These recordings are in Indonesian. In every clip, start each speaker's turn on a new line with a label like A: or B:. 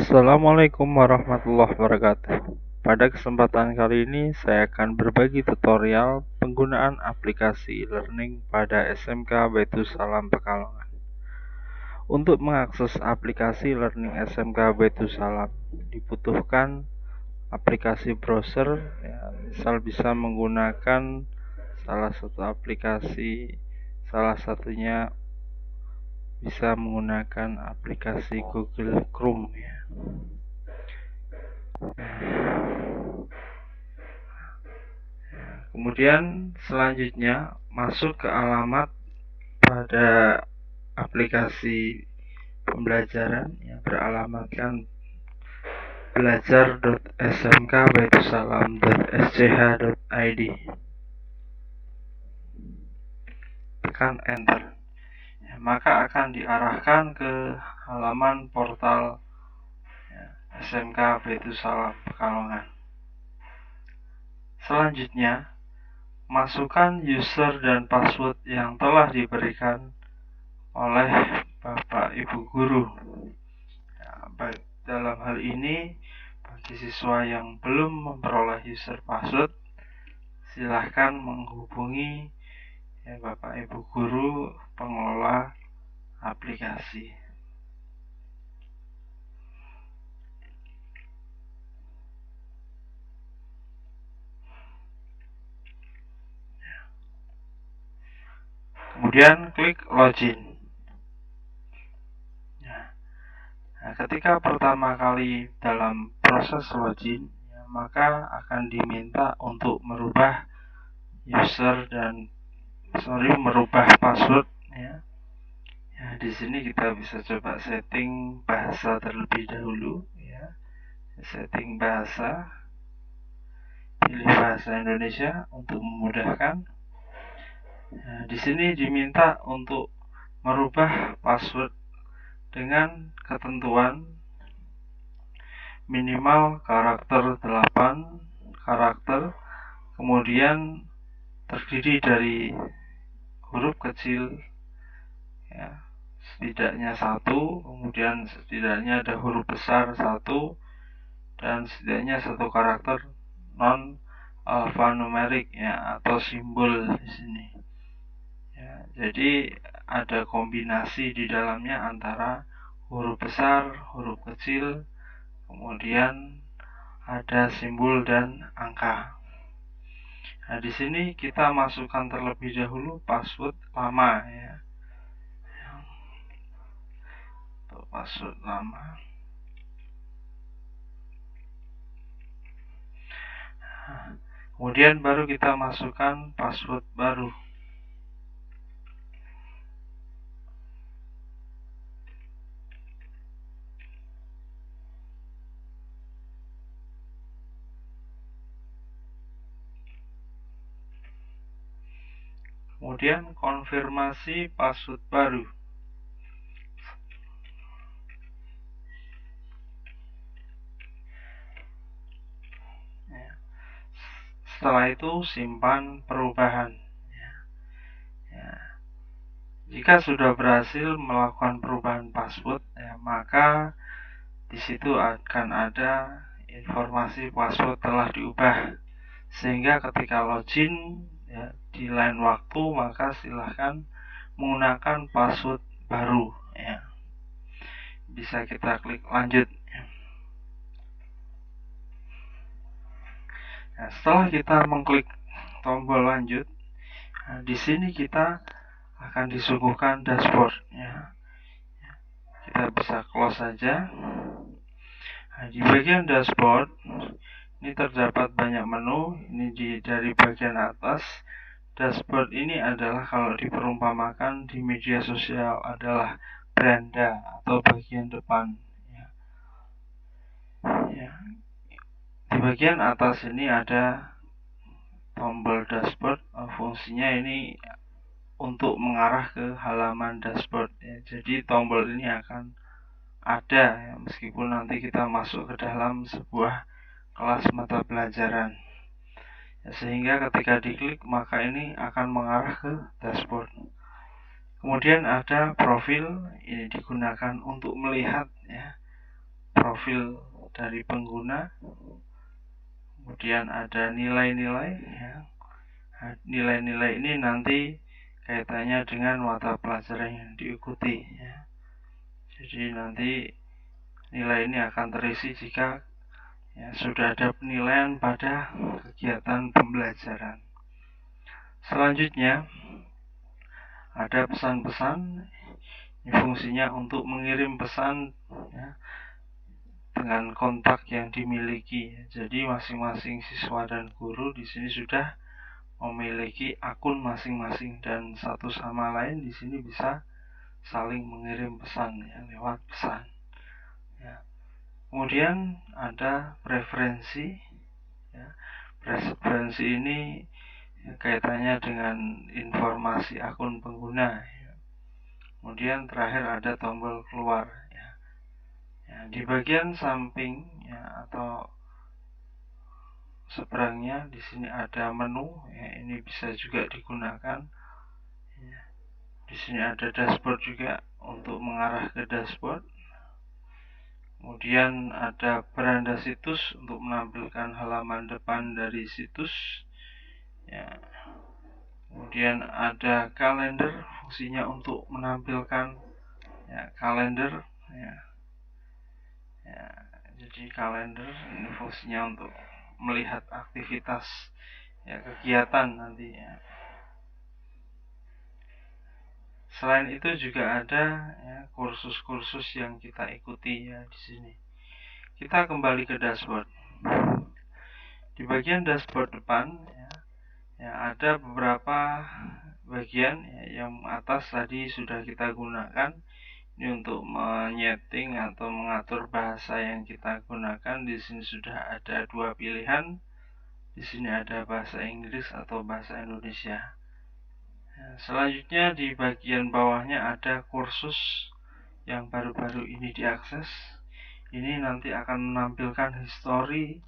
A: Assalamualaikum warahmatullahi wabarakatuh. Pada kesempatan kali ini saya akan berbagi tutorial penggunaan aplikasi e-learning pada SMK Baitus Salam Pekalongan. Untuk mengakses aplikasi learning SMK Baitus Salam dibutuhkan aplikasi browser, ya, misal bisa menggunakan salah satu aplikasi, salah satunya bisa menggunakan aplikasi Google Chrome, ya. Kemudian selanjutnya masuk ke alamat pada aplikasi pembelajaran yang beralamatkan belajar.smkbaitussalam.sch.id. Tekan enter. Maka akan diarahkan ke halaman portal SMK Baitus Salam Pekalongan. Selanjutnya, masukkan user dan password yang telah diberikan oleh Bapak Ibu Guru. Baik, dalam hal ini bagi siswa yang belum memperoleh user password, silahkan menghubungi Bapak Ibu Guru pengelola aplikasi. Kemudian klik login. Nah, ketika pertama kali dalam proses login, maka akan diminta untuk merubah merubah password, ya. Di sini kita bisa coba setting bahasa terlebih dahulu, ya. Setting bahasa, pilih bahasa Indonesia untuk memudahkan. Nah, di sini diminta untuk merubah password dengan ketentuan minimal karakter 8 karakter, kemudian terdiri dari huruf kecil, ya, setidaknya 1, kemudian setidaknya ada huruf besar 1, dan setidaknya 1 karakter non alfanumerik, ya, atau simbol di sini. Ya, jadi ada kombinasi di dalamnya antara huruf besar, huruf kecil, kemudian ada simbol dan angka. Nah, di sini kita masukkan terlebih dahulu password lama, ya. Untuk password lama. Kemudian baru kita masukkan password baru. Kemudian konfirmasi password baru. Setelah itu simpan perubahan. Jika sudah berhasil melakukan perubahan password, maka di situ akan ada informasi password telah diubah, sehingga ketika login, di lain waktu, maka silahkan menggunakan password baru, ya. Bisa kita klik lanjut. Nah, setelah kita mengklik tombol lanjut, di sini kita akan disuguhkan dashboard, ya. Kita bisa close saja. Nah, di bagian dashboard ini terdapat banyak menu. Ini dari bagian atas. Dashboard ini adalah kalau diperumpamakan di media sosial adalah beranda atau bagian depan, ya. Di bagian atas ini ada tombol dashboard. Fungsinya ini untuk mengarah ke halaman dashboard, ya. Jadi tombol ini akan ada, ya, meskipun nanti kita masuk ke dalam sebuah kelas mata pelajaran, ya, sehingga ketika diklik maka ini akan mengarah ke dashboard. Kemudian ada profil, ini digunakan untuk melihat, ya, profil dari pengguna, kemudian ada nilai-nilai ya. Nilai-nilai ini nanti kaitannya dengan mata pelajaran yang diikuti ya. Jadi nanti nilai ini akan terisi jika ya, sudah ada penilaian pada kegiatan pembelajaran. Selanjutnya ada pesan-pesan. Ini fungsinya untuk mengirim pesan ya, dengan kontak yang dimiliki. Jadi masing-masing siswa dan guru di sini sudah memiliki akun masing-masing dan satu sama lain di sini bisa saling mengirim pesan ya, lewat pesan. Ya. Kemudian ada preferensi. Ya. Preferensi ini ya, kaitannya dengan informasi akun pengguna. Ya. Kemudian terakhir ada tombol keluar. Ya. Ya, di bagian samping ya, atau seberangnya di sini ada menu. Ya, ini bisa juga digunakan. Ya. Di sini ada dashboard juga untuk mengarah ke dashboard. Kemudian ada beranda situs untuk menampilkan halaman depan dari situs. Ya. Kemudian ada kalender, fungsinya untuk menampilkan ya, kalender. Ya. Ya. Jadi kalender ini fungsinya untuk melihat aktivitas ya, kegiatan nanti. Ya. Selain itu juga ada ya, kursus-kursus yang kita ikuti ya di sini. Kita kembali ke dashboard. Di bagian dashboard depan ya ada beberapa bagian ya, yang atas tadi sudah kita gunakan. Ini untuk menyeting atau mengatur bahasa yang kita gunakan. Di sini sudah ada dua pilihan. Di sini ada bahasa Inggris atau bahasa Indonesia. Selanjutnya di bagian bawahnya ada kursus yang baru-baru ini diakses. Ini nanti akan menampilkan histori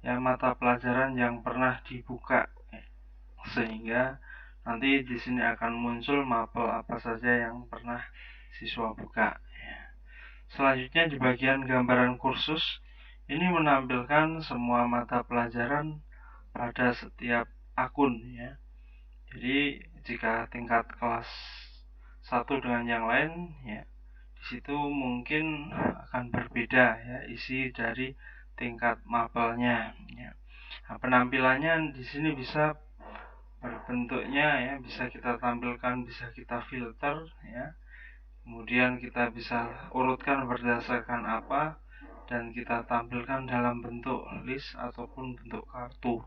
A: ya, mata pelajaran yang pernah dibuka, sehingga nanti di sini akan muncul mapel apa saja yang pernah siswa buka. Selanjutnya di bagian gambaran kursus ini menampilkan semua mata pelajaran pada setiap akun ya. Jadi jika tingkat kelas 1 dengan yang lain ya, di situ mungkin akan berbeda ya isi dari tingkat mapelnya ya. Nah, penampilannya di sini bisa berbentuknya ya, bisa kita tampilkan, bisa kita filter ya. Kemudian kita bisa urutkan berdasarkan apa dan kita tampilkan dalam bentuk list ataupun bentuk kartu.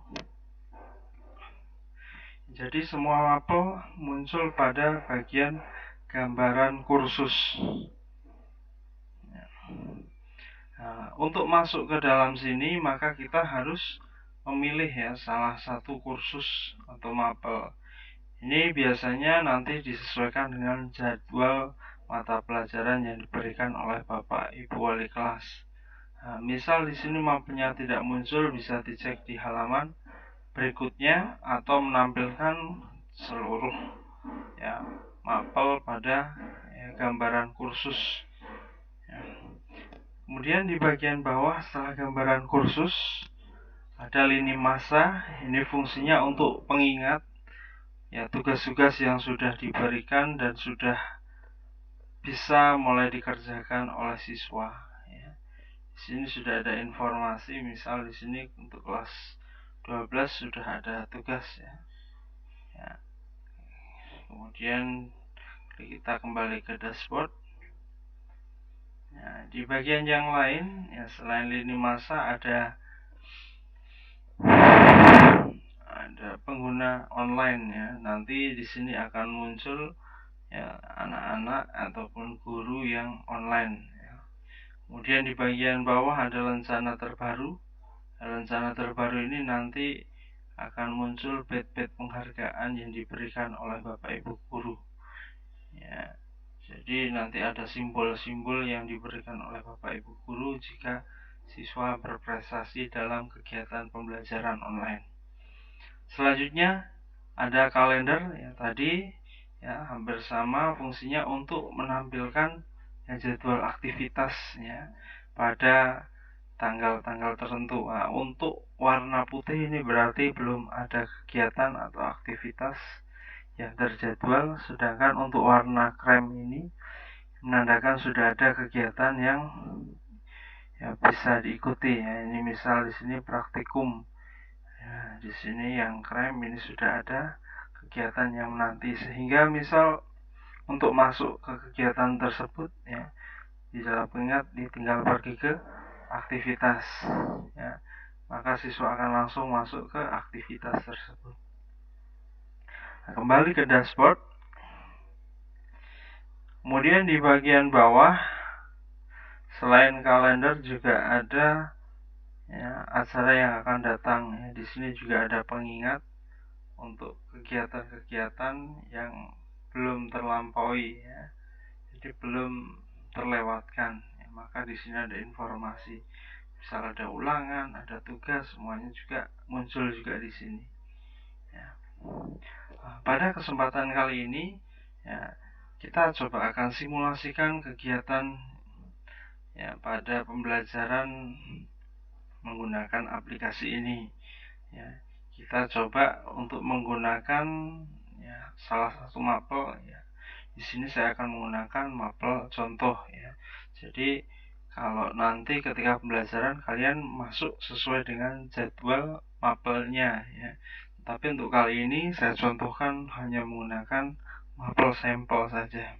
A: Jadi semua mapel muncul pada bagian gambaran kursus. Nah, untuk masuk ke dalam sini maka kita harus memilih ya salah satu kursus atau mapel. Ini biasanya nanti disesuaikan dengan jadwal mata pelajaran yang diberikan oleh Bapak Ibu Wali kelas. Nah, misal di sini mapelnya tidak muncul, bisa dicek di halaman berikutnya atau menampilkan seluruh ya, mapel pada ya, gambaran kursus. Ya. Kemudian di bagian bawah setelah gambaran kursus ada lini masa. Ini fungsinya untuk pengingat ya tugas-tugas yang sudah diberikan dan sudah bisa mulai dikerjakan oleh siswa. Ya. Di sini sudah ada informasi, misal di sini untuk kelas 12 sudah ada tugas ya. Ya. Kemudian kita kembali ke dashboard. Ya, di bagian yang lain ya selain lini masa ada pengguna online ya. Nanti di sini akan muncul ya anak-anak ataupun guru yang online ya. Kemudian di bagian bawah ada rencana terbaru. Rencana terbaru ini nanti akan muncul badge penghargaan yang diberikan oleh Bapak Ibu guru. Ya. Jadi nanti ada simbol-simbol yang diberikan oleh Bapak Ibu guru jika siswa berprestasi dalam kegiatan pembelajaran online. Selanjutnya ada kalender yang tadi ya hampir sama fungsinya untuk menampilkan ya, jadwal aktivitas ya pada tanggal-tanggal tertentu. Nah, untuk warna putih ini berarti belum ada kegiatan atau aktivitas yang terjadwal, sedangkan untuk warna krem ini menandakan sudah ada kegiatan yang bisa diikuti. Ya, ini misal di sini praktikum. Ya, di sini yang krem ini sudah ada kegiatan yang menanti, sehingga misal untuk masuk ke kegiatan tersebut ya di dalam pengingat tinggal pergi ke aktivitas ya, maka siswa akan langsung masuk ke aktivitas tersebut. Nah, kembali ke dashboard. Kemudian di bagian bawah selain kalender juga ada ya, acara yang akan datang ya. Di sini juga ada pengingat untuk kegiatan-kegiatan yang belum terlampaui ya, jadi belum terlewatkan ya, maka di sini ada informasi, misal ada ulangan, ada tugas, semuanya juga muncul juga di sini ya. Pada kesempatan kali ini ya, kita coba akan simulasikan kegiatan ya pada pembelajaran menggunakan aplikasi ini ya. Kita coba untuk menggunakan ya salah satu mapel ya. Di sini saya akan menggunakan mapel contoh ya. Jadi kalau nanti ketika pembelajaran kalian masuk sesuai dengan jadwal mapelnya ya. Tapi untuk kali ini saya contohkan hanya menggunakan mapel sampel saja.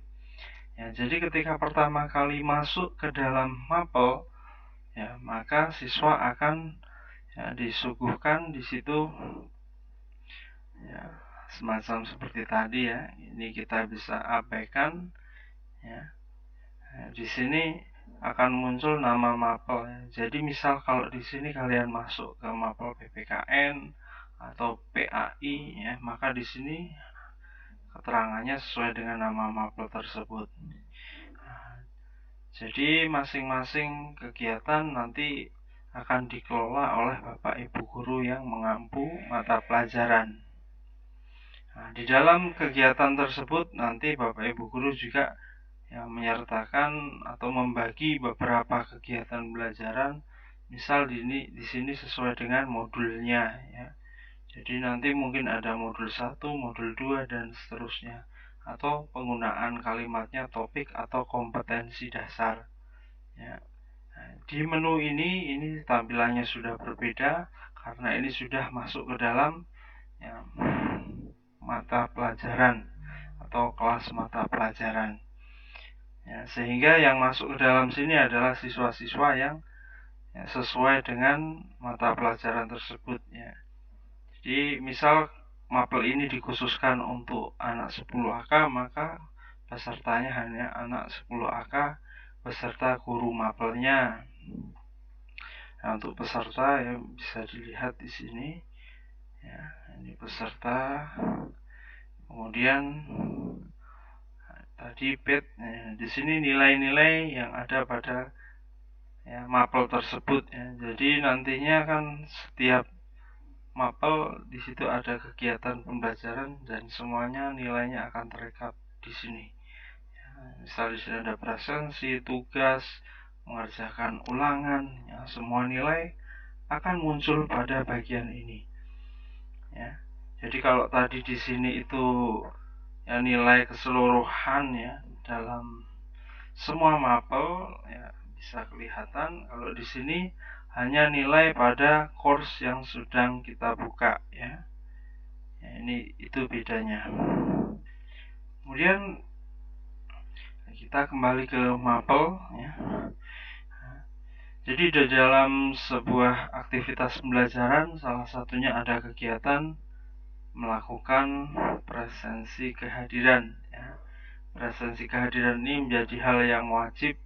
A: Ya, jadi ketika pertama kali masuk ke dalam mapel ya, maka siswa akan ya, disuguhkan di situ ya semacam seperti tadi ya. Ini kita bisa abaikan ya. Nah, di sini akan muncul nama mapel ya. Jadi misal kalau di sini kalian masuk ke mapel PPKN atau PAI ya, maka di sini keterangannya sesuai dengan nama mapel tersebut. Nah, jadi masing-masing kegiatan nanti akan dikelola oleh Bapak Ibu guru yang mengampu mata pelajaran. Nah, di dalam kegiatan tersebut nanti Bapak Ibu guru juga yang menyertakan atau membagi beberapa kegiatan pembelajaran, misal di sini sesuai dengan modulnya ya. Jadi nanti mungkin ada modul 1, modul 2 dan seterusnya, atau penggunaan kalimatnya topik atau kompetensi dasar ya. Nah, di menu ini tampilannya sudah berbeda karena ini sudah masuk ke dalam ya, mata pelajaran atau kelas mata pelajaran ya, sehingga yang masuk ke dalam sini adalah siswa-siswa yang ya, sesuai dengan mata pelajaran tersebut ya. Jadi misal mapel ini dikhususkan untuk anak 10 AK, maka pesertanya hanya anak 10 AK beserta guru mapelnya. Nah, untuk peserta ya bisa dilihat di sini ya, ini peserta. Kemudian tadi bed ya, di sini nilai-nilai yang ada pada ya, mapel tersebut ya. Jadi nantinya kan setiap mapel di situ ada kegiatan pembelajaran dan semuanya nilainya akan terekam di sini. Ya, misal di sini ada presensi, tugas, mengerjakan ulangan, ya, semua nilai akan muncul pada bagian ini. Ya, jadi kalau tadi di sini itu ya nilai keseluruhan ya dalam semua mapel ya bisa kelihatan. Kalau di sini hanya nilai pada course yang sedang kita buka ya. Ya, ini itu bedanya. Kemudian kita kembali ke mapel ya. Jadi di dalam sebuah aktivitas pembelajaran salah satunya ada kegiatan melakukan presensi kehadiran ya. Presensi kehadiran ini menjadi hal yang wajib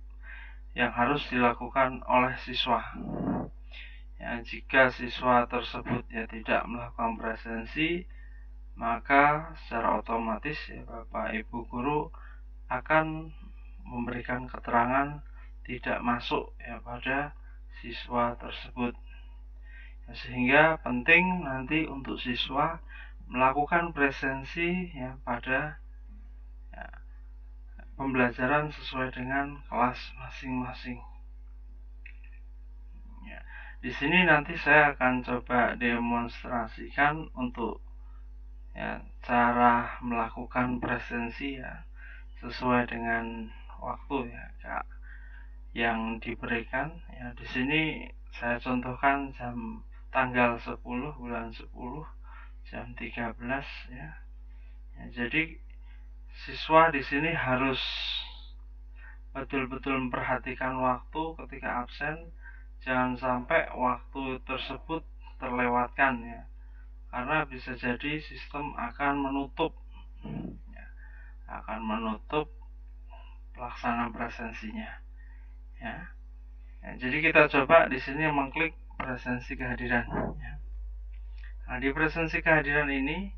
A: yang harus dilakukan oleh siswa. Ya, jika siswa tersebut ya tidak melakukan presensi, maka secara otomatis ya Bapak Ibu guru akan memberikan keterangan tidak masuk ya pada siswa tersebut ya, sehingga penting nanti untuk siswa melakukan presensi ya pada ya, pembelajaran sesuai dengan kelas masing-masing. Di sini nanti saya akan coba demonstrasikan untuk ya cara melakukan presensi ya sesuai dengan waktu ya Kak yang diberikan ya. Di sini saya contohkan tanggal 10 bulan 10 jam 13 ya. Ya, jadi siswa di sini harus betul-betul memperhatikan waktu ketika absen, jangan sampai waktu tersebut terlewatkan ya, karena bisa jadi sistem akan menutup ya, pelaksanaan presensinya ya. Ya, jadi kita coba di sini mengklik presensi kehadiran ya. Nah, di presensi kehadiran ini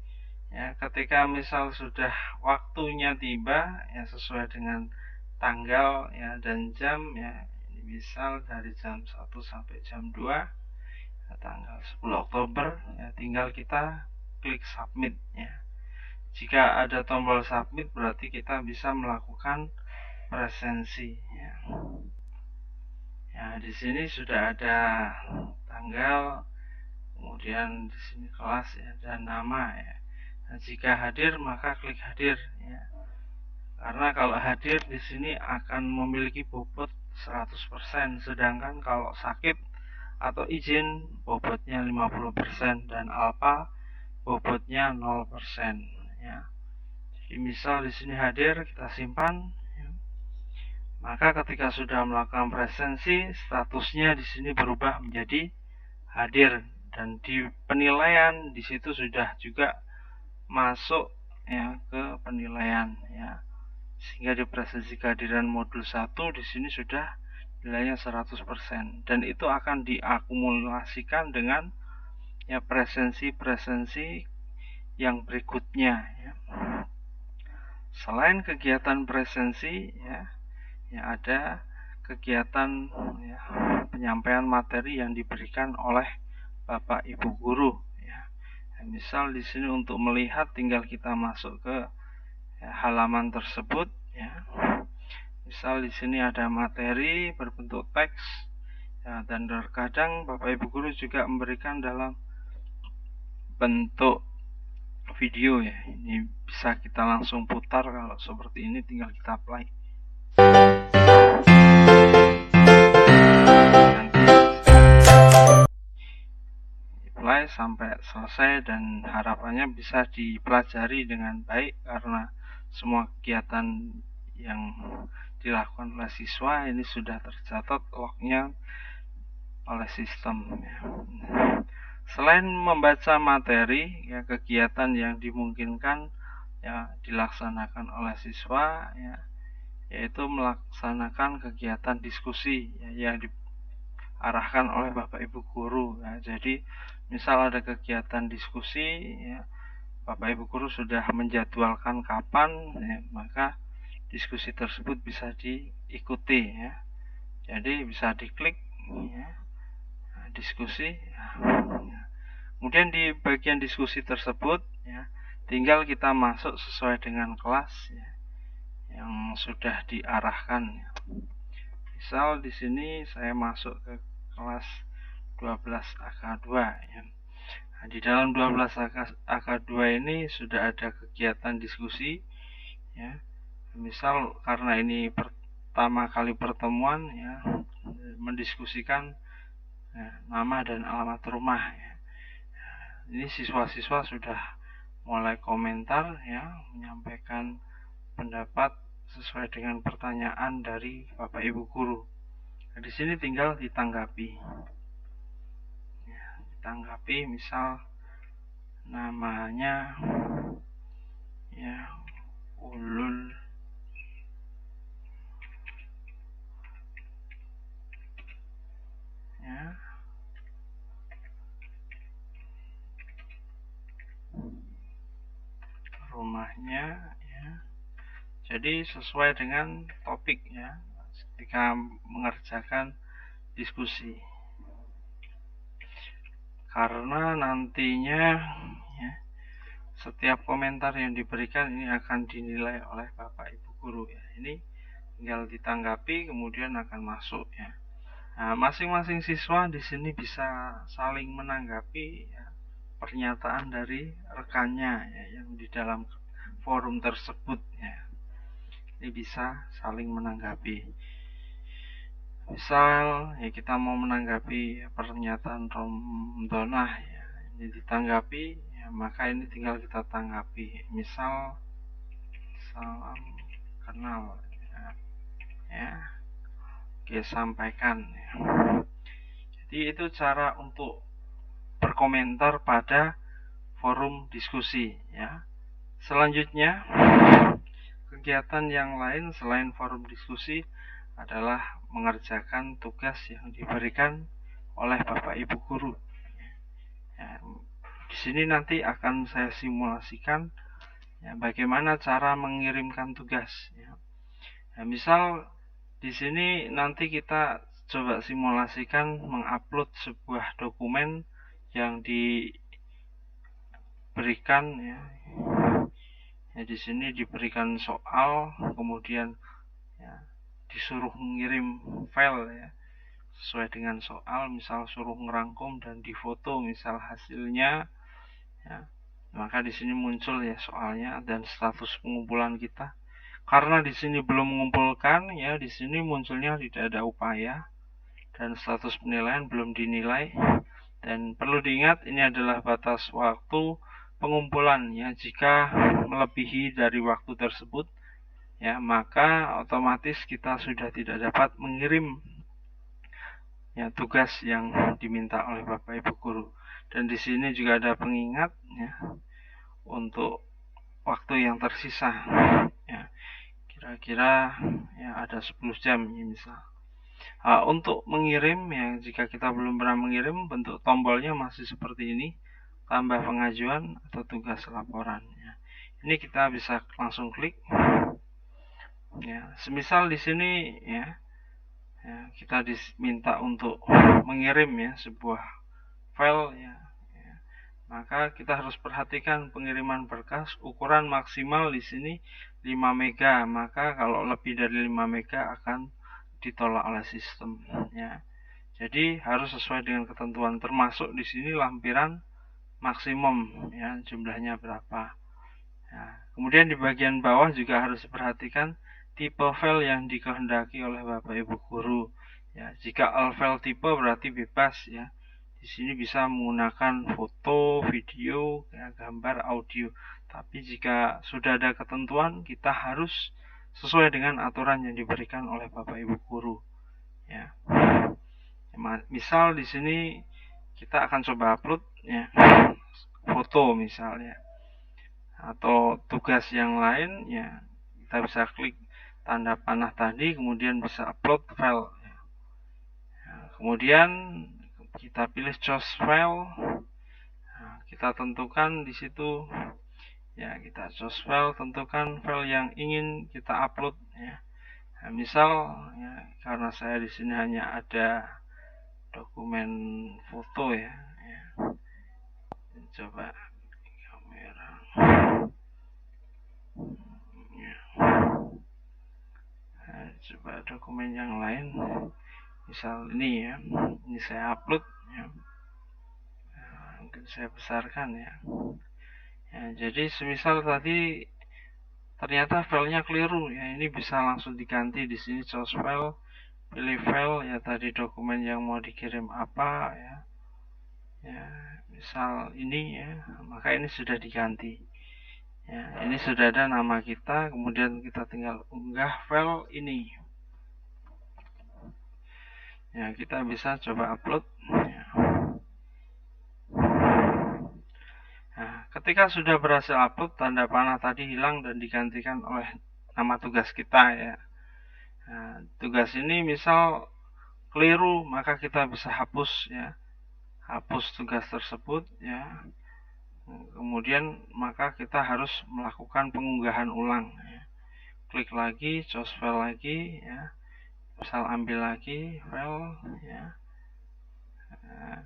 A: ya, ketika misal sudah waktunya tiba ya sesuai dengan tanggal ya dan jam ya, ini misal dari jam 1 sampai jam 2 ya, tanggal 10 Oktober ya, tinggal kita klik submit ya. Jika ada tombol submit berarti kita bisa melakukan presensi ya. Ya, di sini sudah ada tanggal, kemudian di sini kelas ya, dan nama ya. Nah, jika hadir maka klik hadir ya. Karena kalau hadir di sini akan memiliki bobot 100%, sedangkan kalau sakit atau izin bobotnya 50% dan alfa bobotnya 0% ya. Jadi misal di sini hadir, kita simpan ya. Maka ketika sudah melakukan presensi, statusnya di sini berubah menjadi hadir, dan di penilaian di situ sudah juga masuk ya ke penilaian ya. Sehingga di presensi kehadiran modul 1 di sini sudah nilainya 100% dan itu akan diakumulasikan dengan ya presensi-presensi yang berikutnya ya. Selain kegiatan presensi ya ada kegiatan ya, penyampaian materi yang diberikan oleh Bapak Ibu guru ya. Misal di sini untuk melihat tinggal kita masuk ke ya, halaman tersebut ya. Misal di sini ada materi berbentuk teks ya, dan terkadang Bapak Ibu guru juga memberikan dalam bentuk video ya. Ini bisa kita langsung putar, kalau seperti ini tinggal kita play. Play sampai selesai dan harapannya bisa dipelajari dengan baik, karena semua kegiatan yang dilakukan oleh siswa ini sudah tercatat lognya oleh sistem ya. Selain membaca materi ya, kegiatan yang dimungkinkan ya dilaksanakan oleh siswa ya, yaitu melaksanakan kegiatan diskusi ya, yang diarahkan oleh Bapak Ibu guru ya. Jadi misal ada kegiatan diskusi ya, Bapak Ibu guru sudah menjadwalkan kapan ya, maka diskusi tersebut bisa diikuti ya. Jadi bisa diklik ya, diskusi ya. Kemudian di bagian diskusi tersebut ya, tinggal kita masuk sesuai dengan kelas ya, yang sudah diarahkan ya. Misal di sini saya masuk ke kelas 12 AK2 ya. Nah, di dalam 12 AK2 ini sudah ada kegiatan diskusi ya. Misal karena ini pertama kali pertemuan ya, mendiskusikan ya, nama dan alamat rumah ya. Ini siswa-siswa sudah mulai komentar ya, menyampaikan pendapat sesuai dengan pertanyaan dari Bapak Ibu guru. Nah, di sini tinggal ditanggapi. Ya, ditanggapi misal namanya ya Ulul ya. Rumahnya ya. Jadi sesuai dengan topik ya ketika mengerjakan diskusi. Karena nantinya ya, setiap komentar yang diberikan ini akan dinilai oleh Bapak Ibu guru ya. Ini tinggal ditanggapi kemudian akan masuk ya. Nah, masing-masing siswa di sini bisa saling menanggapi ya, pernyataan dari rekannya ya, yang di dalam forum tersebut ya. Ini bisa saling menanggapi. Misal ya kita mau menanggapi pernyataan Romdonah ya, ini ditanggapi ya, maka ini tinggal kita tanggapi. Misal salam kenal ya, oke, sampaikan ya. Jadi itu cara untuk berkomentar pada forum diskusi ya. Selanjutnya, kegiatan yang lain selain forum diskusi adalah mengerjakan tugas yang diberikan oleh Bapak Ibu guru. Ya, di sini nanti akan saya simulasikan ya, bagaimana cara mengirimkan tugas. Ya. Nah, misal di sini nanti kita coba simulasikan mengupload sebuah dokumen yang diberikan ya. Ya, di sini diberikan soal, kemudian ya, disuruh mengirim file ya, sesuai dengan soal, misal suruh ngerangkum dan difoto misal hasilnya ya. Maka di sini muncul ya soalnya dan status pengumpulan kita. Karena di sini belum mengumpulkan ya, di sini munculnya tidak ada upaya dan status penilaian belum dinilai. Dan perlu diingat ini adalah batas waktu pengumpulan ya. Jika melebihi dari waktu tersebut ya, maka otomatis kita sudah tidak dapat mengirim ya tugas yang diminta oleh Bapak Ibu guru. Dan di sini juga ada pengingat ya untuk waktu yang tersisa ya, kira-kira ya ada 10 jam ya misal. Untuk mengirim ya, jika kita belum pernah mengirim, bentuk tombolnya masih seperti ini, tambah pengajuan atau tugas laporan ya. Ini kita bisa langsung klik ya. Semisal di sini ya, kita diminta untuk mengirim ya sebuah file ya, maka kita harus perhatikan pengiriman berkas ukuran maksimal di sini 5 mega. Maka kalau lebih dari 5 mega akan ditolak oleh sistem ya. Jadi harus sesuai dengan ketentuan, termasuk di sini lampiran maksimum ya, jumlahnya berapa. Ya. Kemudian di bagian bawah juga harus diperhatikan tipe file yang dikehendaki oleh Bapak Ibu guru. Ya, jika all file tipe berarti bebas ya. Di sini bisa menggunakan foto, video, ya, gambar, audio. Tapi jika sudah ada ketentuan, kita harus sesuai dengan aturan yang diberikan oleh Bapak Ibu guru. Ya. Misal di sini kita akan coba upload ya, foto misalnya, atau tugas yang lain ya, kita bisa klik tanda panah tadi, kemudian bisa upload file. Ya, kemudian kita pilih choose file, nah, kita tentukan di situ ya, kita choose file, tentukan file yang ingin kita upload ya. Nah, misal ya, karena saya di sini hanya ada dokumen foto ya, coba kamera ya. Nah, coba dokumen yang lain, misal ini ya, ini saya upload ya. Mungkin saya besarkan ya. Jadi semisal tadi ternyata filenya keliru ya, ini bisa langsung diganti di sini choose file, pilih file ya, tadi dokumen yang mau dikirim apa ya. Ya, misal ini ya, maka ini sudah diganti. Ya, ini sudah ada nama kita, kemudian kita tinggal unggah file ini. Ya, kita bisa coba upload ya. Nah, ketika sudah berhasil upload, tanda panah tadi hilang dan digantikan oleh nama tugas kita ya. Nah, tugas ini misal keliru, maka kita bisa hapus ya, hapus tugas tersebut ya. Kemudian maka kita harus melakukan pengunggahan ulang ya. Klik lagi, choose file lagi ya, misal ambil lagi file ya. Nah,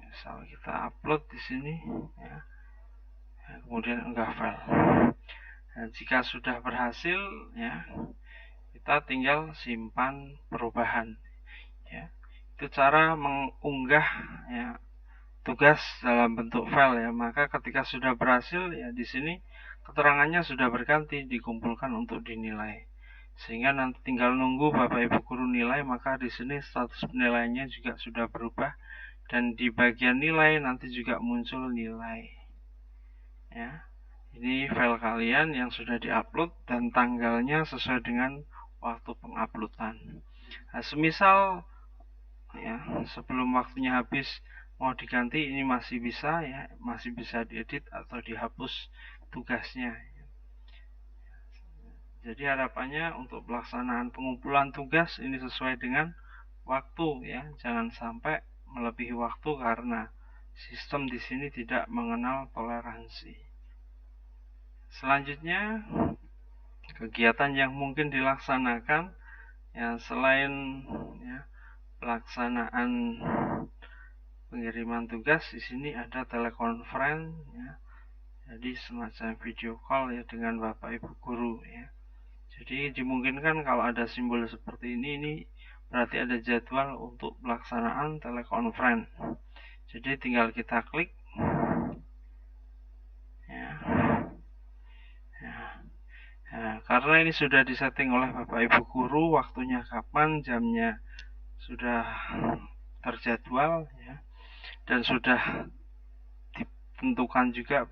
A: misal kita upload di sini ya, kemudian unggah file. Nah, jika sudah berhasil ya, kita tinggal simpan perubahan ya. itu cara mengunggah ya tugas dalam bentuk file ya. Maka ketika sudah berhasil ya di sini keterangannya sudah berganti, dikumpulkan untuk dinilai. Sehingga nanti tinggal nunggu Bapak Ibu guru nilai, maka di sini status penilaiannya juga sudah berubah dan di bagian nilai nanti juga muncul nilai. Ya. Ini file kalian yang sudah diupload dan tanggalnya sesuai dengan waktu penguploadan. Nah, semisal ya sebelum waktunya habis mau diganti, ini masih bisa ya, masih bisa diedit atau dihapus tugasnya. Jadi harapannya untuk pelaksanaan pengumpulan tugas ini sesuai dengan waktu ya, jangan sampai melebihi waktu karena sistem di sini tidak mengenal toleransi. Selanjutnya, kegiatan yang mungkin dilaksanakan ya selain ya, pelaksanaan pengiriman tugas, di sini ada telekonferensi ya. Jadi semacam video call ya dengan Bapak Ibu guru ya. Jadi dimungkinkan kalau ada simbol seperti ini berarti ada jadwal untuk pelaksanaan telekonferensi. Jadi tinggal kita klik ya. Nah, karena ini sudah disetting oleh Bapak Ibu guru, waktunya kapan, jamnya sudah terjadwal ya, dan sudah ditentukan juga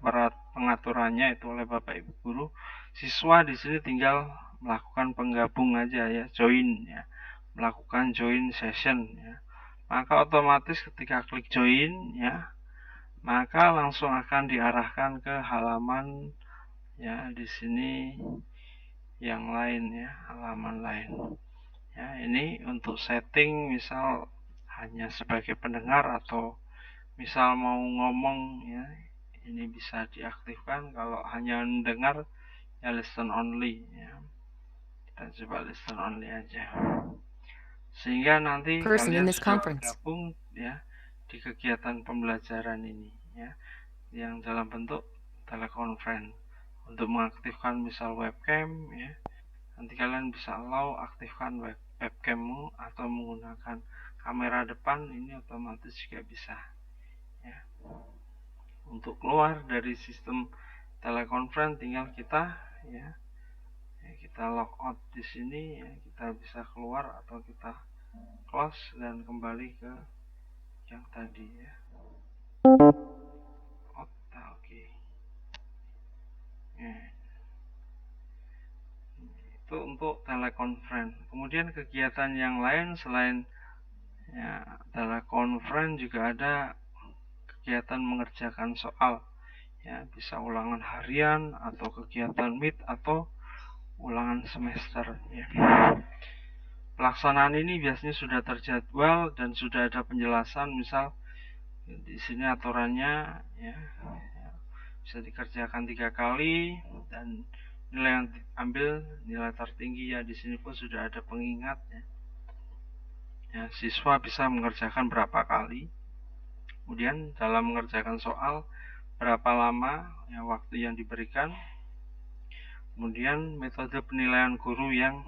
A: pengaturannya itu oleh Bapak Ibu guru. Siswa di sini tinggal melakukan penggabung aja ya, join ya, melakukan join session ya. Maka otomatis ketika klik join ya, maka langsung akan diarahkan ke halaman ya di sini yang lain ya, halaman lain. Ya, ini untuk setting misal hanya sebagai pendengar atau misal mau ngomong ya, ini bisa diaktifkan. Kalau hanya mendengar ya listen only ya. Kita coba listen only aja. Sehingga nanti kalian sudah bergabung ya di kegiatan pembelajaran ini ya, yang dalam bentuk telekonferensi. Untuk mengaktifkan misal webcam ya, nanti kalian bisa allow aktifkan webcammu atau menggunakan kamera depan, ini otomatis juga bisa ya. Untuk keluar dari sistem telekonferensi tinggal kita ya, kita logout di sini ya, kita bisa keluar atau kita close dan kembali ke yang tadi ya. Oke. Ya. Itu untuk telekonferensi. Kemudian kegiatan yang lain selain ya, telekonferensi juga ada kegiatan mengerjakan soal ya, bisa ulangan harian atau kegiatan meet atau ulangan semester ya. Pelaksanaan ini biasanya sudah terjadwal dan sudah ada penjelasan, misal di sini aturannya ya, bisa dikerjakan 3 kali dan nilai yang diambil nilai tertinggi ya. Di sini pun sudah ada pengingat ya. Ya, siswa bisa mengerjakan berapa kali, kemudian dalam mengerjakan soal berapa lama ya waktu yang diberikan, kemudian metode penilaian guru yang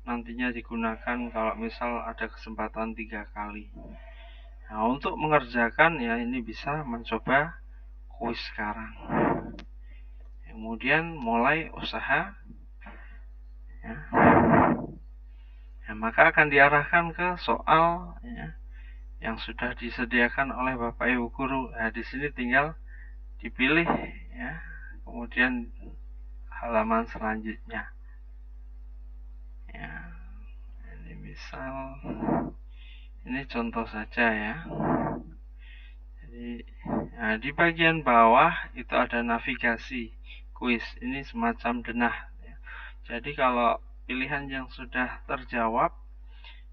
A: nantinya digunakan kalau misal ada kesempatan 3 kali. Nah, untuk mengerjakan ya ini bisa mencoba kuis sekarang. Kemudian mulai usaha ya. Nah, maka akan diarahkan ke soal ya, yang sudah disediakan oleh Bapak Ibu guru. Nah, di sini tinggal dipilih ya, kemudian halaman selanjutnya. Ya, ini misal ini contoh saja ya. Jadi, nah, di bagian bawah itu ada navigasi kuis. Ini semacam denah. Ya. Jadi kalau pilihan yang sudah terjawab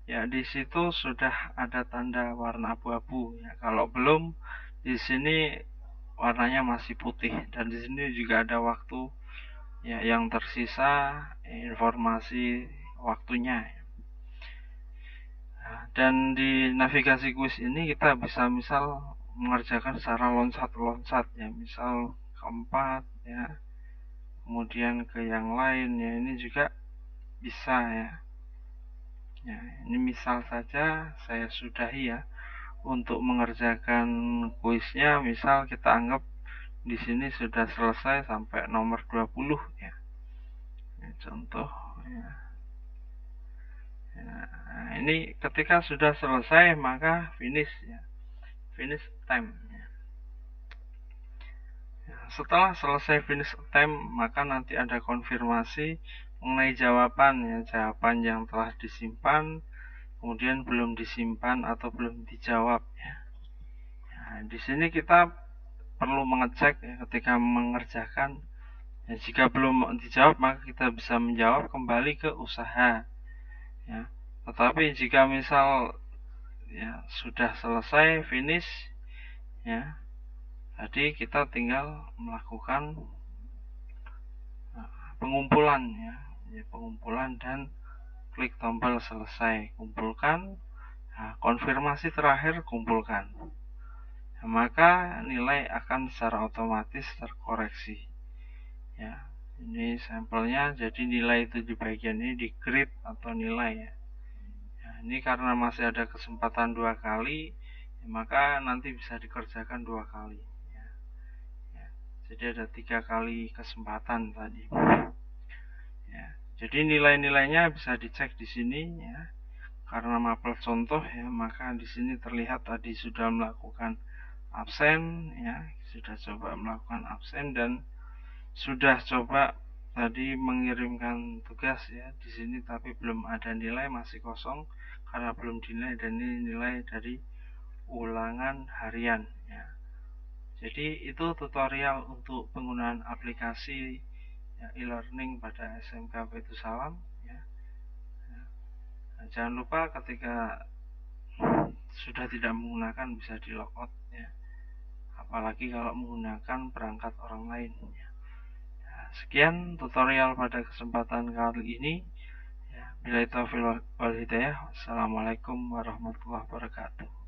A: ya di situ sudah ada tanda warna abu-abu ya. Kalau belum, di sini warnanya masih putih dan di sini juga ada waktu ya yang tersisa, informasi waktunya. Nah, dan di navigasi kuis ini kita bisa misal mengerjakan secara loncat-loncat ya, misal keempat ya, kemudian ke yang lain ya, ini juga bisa ya. Ya, ini misal saja saya sudahi ya. Untuk mengerjakan kuisnya, misal kita anggap di sini sudah selesai sampai nomor 20 ya. Ini contoh ya. Nah, ini ketika sudah selesai maka finish ya. Finish time ya. Setelah selesai finish time maka nanti ada konfirmasi mengenai jawaban ya, jawaban yang telah disimpan, kemudian belum disimpan atau belum dijawab ya. Nah, di sini kita perlu mengecek ya, ketika mengerjakan ya, jika belum dijawab maka kita bisa menjawab kembali ke usaha ya. Tetapi jika misal ya sudah selesai finish ya, tadi kita tinggal melakukan pengumpulan ya, pengumpulan dan klik tombol selesai, kumpulkan. Nah, konfirmasi terakhir kumpulkan. Nah, maka nilai akan secara otomatis terkoreksi ya. Ini sampelnya, jadi nilai itu di bagian ini di grade atau nilai ya. Nah, ini karena masih ada kesempatan 2 kali ya, maka nanti bisa dikerjakan 2 kali ya. Ya, jadi ada 3 kali kesempatan tadi ya. Jadi nilai-nilainya bisa dicek di sini ya. Karena mapel contoh ya, maka di sini terlihat tadi sudah melakukan absen ya, sudah coba melakukan absen dan sudah coba tadi mengirimkan tugas ya di sini, tapi belum ada nilai, masih kosong karena belum dinilai, dan ini nilai dari ulangan harian ya. Jadi itu tutorial untuk penggunaan aplikasi ya, e-learning pada SMK Baitu Salam ya. Nah, jangan lupa ketika sudah tidak menggunakan bisa di logout ya, apalagi kalau menggunakan perangkat orang lain ya. Sekian tutorial pada kesempatan kali ini ya. Billahi taufiq wal hidayah. Wassalamualaikum warahmatullahi wabarakatuh.